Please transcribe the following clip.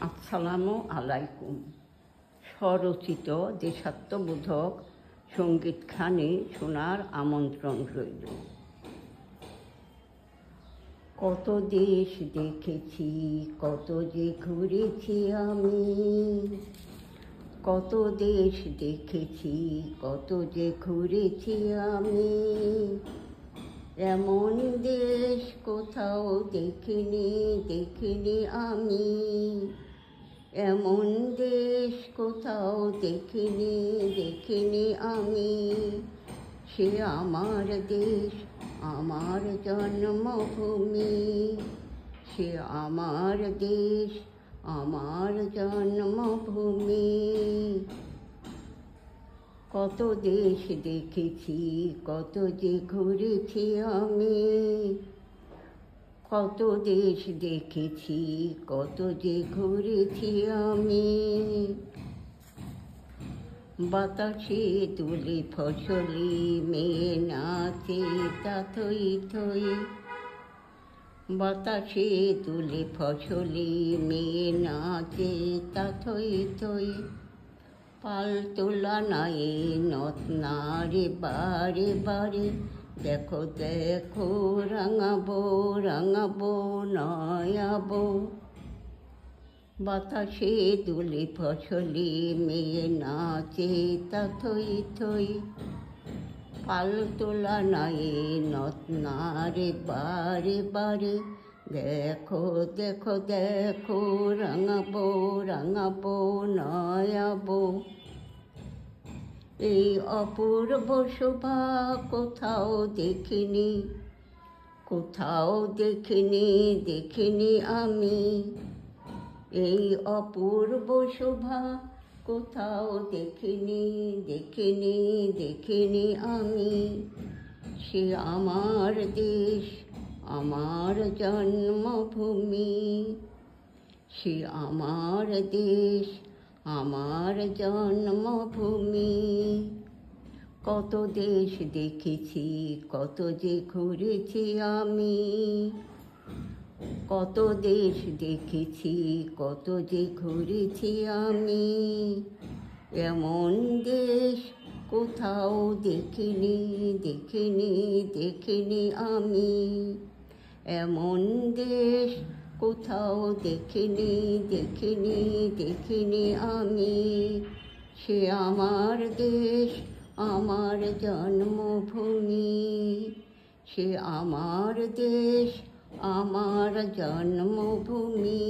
আসসালামু আলাইকুম। স্বরচিত দেশাত্মবোধক সঙ্গীতখানি শোনার আমন্ত্রণ রইল। কত দেশ দেখেছি, কত যে ঘুরেছি আমি, কত দেশ দেখেছি, কত যে ঘুরেছি আমি। এমন দেশ কোথাও দেখিনি, দেখিনি আমি। এমন দেশ কোথাও দেখিনি, দেখিনি আমি। সে আমার দেশ, আমার জন্মভূমি। সে আমার দেশ, আমার জন্মভূমি। কত দেশ দেখেছি, কত যে ঘুরেছি আমি। কত দেশ দেখেছি, কত যে ঘুরেছি আমি। বাতাসে তুলে ফসলি মেয়ে নাচে তা থই থই। বাতাসে তুলে ফসলি মেয়ে নাচে তা থই থই। পাল তোলা নাই নথ নারে বারে বারে। দেখো দেখো রাঙাবো, রাঙাবো নয়াবো। বাতাসে দুলে ফসলি মেয়ে নাচে তা থই থই। পাল তোলা নাই নথ নারে বারে বারে। দেখো দেখো দেখো রাঙাবো, রাঙাবো নয়াবো। এই অপূর্ব শোভা কোথাও দেখিনি, কোথাও দেখিনি, দেখিনি আমি। এই অপূর্ব শোভা কোথাও দেখিনি, দেখিনি, দেখিনি আমি। সে আমার দেশ, আমার জন্মভূমি। সে আমার দেশ, আমার জন্মভূমি। কত দেশ দেখেছি, কত যে ঘুরেছি আমি। কত দেশ দেখেছি, কত যে ঘুরেছি আমি। এমন দেশ কোথাও দেখিনি, দেখিনি, দেখিনি আমি। এমন দেশ কোথাও দেখিনি, দেখিনি, দেখিনি আমি। সে আমার দেশ, আমার জন্মভূমি। সে আমার দেশ, আমার জন্মভূমি।